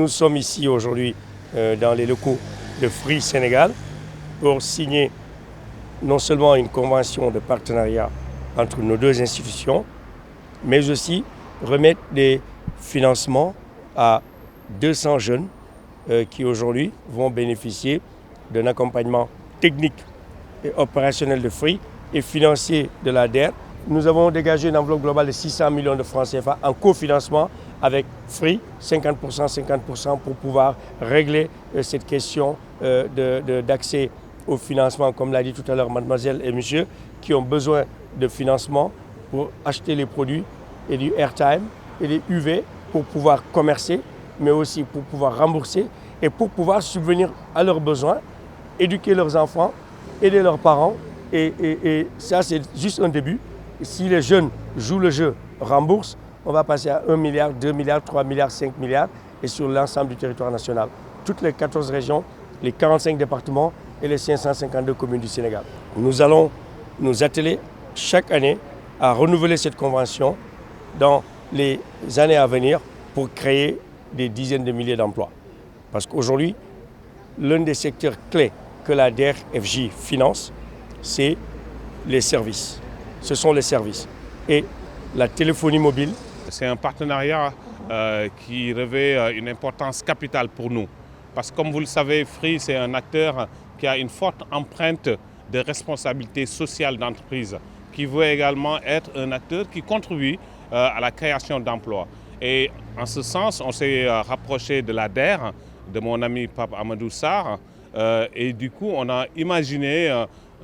nous sommes ici aujourd'hui dans les locaux de Free Sénégal pour signer non seulement une convention de partenariat entre nos deux institutions, mais aussi remettre des financements à 200 jeunes qui aujourd'hui vont bénéficier d'un accompagnement technique et opérationnel de Free et financier de la DER. Nous avons dégagé une enveloppe globale de 600 millions de francs CFA en cofinancement avec Free, 50% pour pouvoir régler cette question d'accès au financement, comme l'a dit tout à l'heure mademoiselle et monsieur, qui ont besoin de financement pour acheter les produits et du airtime et des UV pour pouvoir commercer, mais aussi pour pouvoir rembourser et pour pouvoir subvenir à leurs besoins, éduquer leurs enfants, aider leurs parents. Et ça, c'est juste un début. Si les jeunes jouent le jeu, remboursent, on va passer à 1 milliard, 2 milliards, 3 milliards, 5 milliards et sur l'ensemble du territoire national. Toutes les 14 régions, les 45 départements et les 552 communes du Sénégal. Nous allons nous atteler chaque année à renouveler cette convention dans les années à venir pour créer des dizaines de milliers d'emplois. Parce qu'aujourd'hui, l'un des secteurs clés que la DER/FJ finance, c'est les services. Ce sont les services. Et la téléphonie mobile. C'est un partenariat qui revêt une importance capitale pour nous. Parce que comme vous le savez, Free, c'est un acteur qui a une forte empreinte de responsabilité sociale d'entreprise, qui veut également être un acteur qui contribue à la création d'emplois. Et en ce sens, on s'est rapproché de la DER, de mon ami Pape Amadou Sarr, et du coup, on a imaginé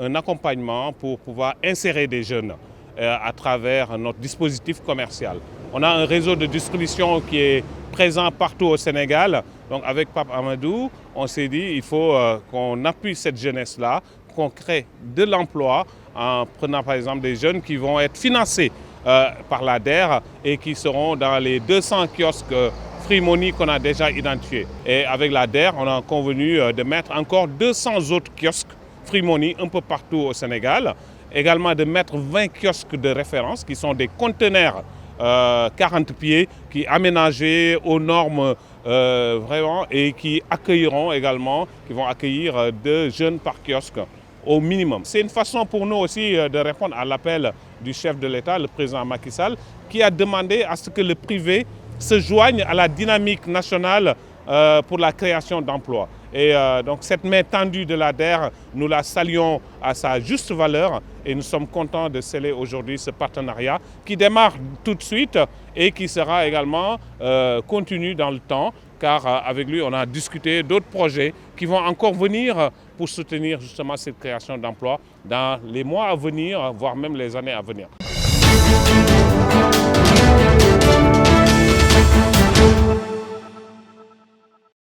un accompagnement pour pouvoir insérer des jeunes à travers notre dispositif commercial. On a un réseau de distribution qui est présent partout au Sénégal. Donc avec Pape Amadou, on s'est dit qu'il faut qu'on appuie cette jeunesse-là, qu'on crée de l'emploi en prenant par exemple des jeunes qui vont être financés par la DER et qui seront dans les 200 kiosques Free Money qu'on a déjà identifiés. Et avec la DER, on a convenu de mettre encore 200 autres kiosques Free Money un peu partout au Sénégal. Également de mettre 20 kiosques de référence qui sont des conteneurs 40 pieds qui aménagés aux normes vraiment et qui accueilleront également, qui vont accueillir 2 jeunes par kiosque au minimum. C'est une façon pour nous aussi de répondre à l'appel du chef de l'État, le président Macky Sall, qui a demandé à ce que le privé se joigne à la dynamique nationale pour la création d'emplois. Et donc cette main tendue de la DER, nous la saluons à sa juste valeur et nous sommes contents de sceller aujourd'hui ce partenariat qui démarre tout de suite et qui sera également continu dans le temps, car avec lui on a discuté d'autres projets qui vont encore venir pour soutenir justement cette création d'emplois dans les mois à venir, voire même les années à venir.